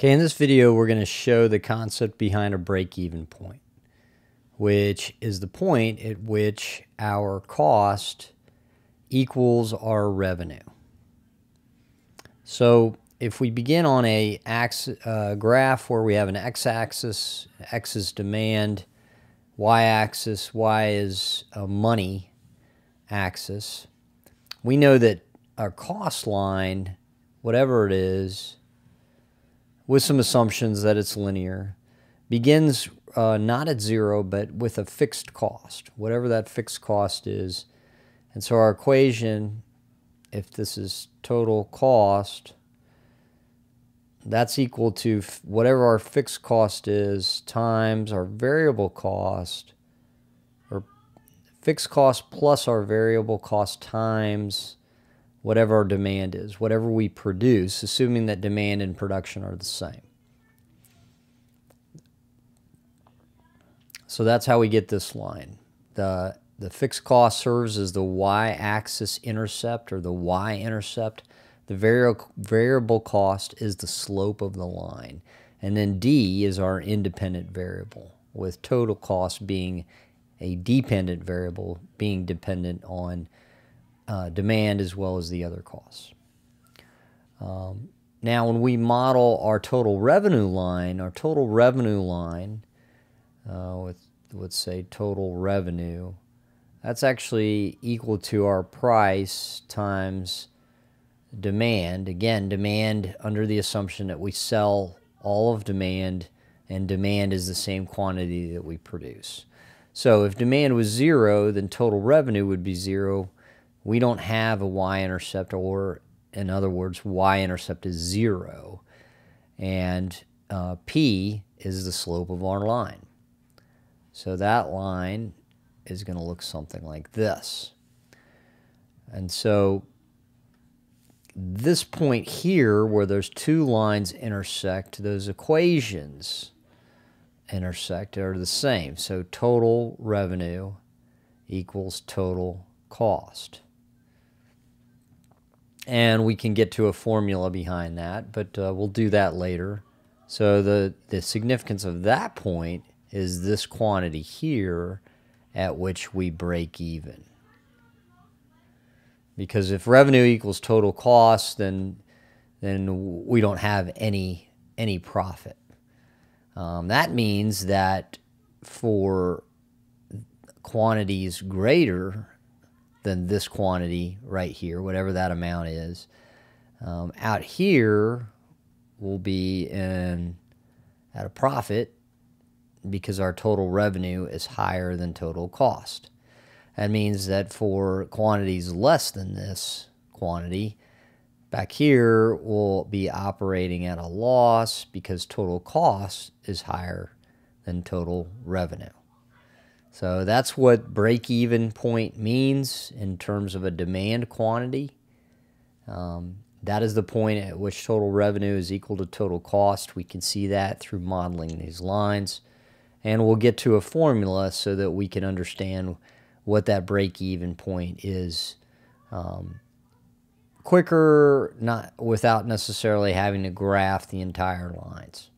Okay, in this video, we're going to show the concept behind a break-even point, which is the point at which our cost equals our revenue. So if we begin on a graph where we have an x-axis, x is demand, y-axis, y is a money axis, we know that our cost line, whatever it is, with some assumptions that it's linear, begins not at zero, but with a fixed cost, whatever that fixed cost is. And so our equation, if this is total cost, that's equal to whatever our fixed cost is times our variable cost, or fixed cost plus our variable cost times whatever our demand is, whatever we produce, assuming that demand and production are the same. So that's how we get this line. The fixed cost serves as the y-axis intercept, or the y-intercept. The variable cost is the slope of the line. And then D is our independent variable, with total cost being a dependent variable, being dependent on demand as well as the other costs. Now, when we model our total revenue line, with, let's say, total revenue, that's actually equal to our price times demand. Again, demand under the assumption that we sell all of demand, and demand is the same quantity that we produce. So if demand was zero, then total revenue would be zero. We don't have a y-intercept, or in other words, y-intercept is zero, and P is the slope of our line. So that line is going to look something like this. And so this point here, where those two lines intersect, those equations intersect, are the same. So total revenue equals total cost. And we can get to a formula behind that, but we'll do that later. So the significance of that point is this quantity here at which we break even. Because if revenue equals total cost, then we don't have any profit. That means that for quantities greater than this quantity right here, whatever that amount is, out here will be at a profit, because our total revenue is higher than total cost. That means that for quantities less than this quantity, back here we'll be operating at a loss, because total cost is higher than total revenue. So that's what break-even point means in terms of a demand quantity. That is the point at which total revenue is equal to total cost. We can see that through modeling these lines. And we'll get to a formula so that we can understand what that break-even point is quicker, not without necessarily having to graph the entire lines.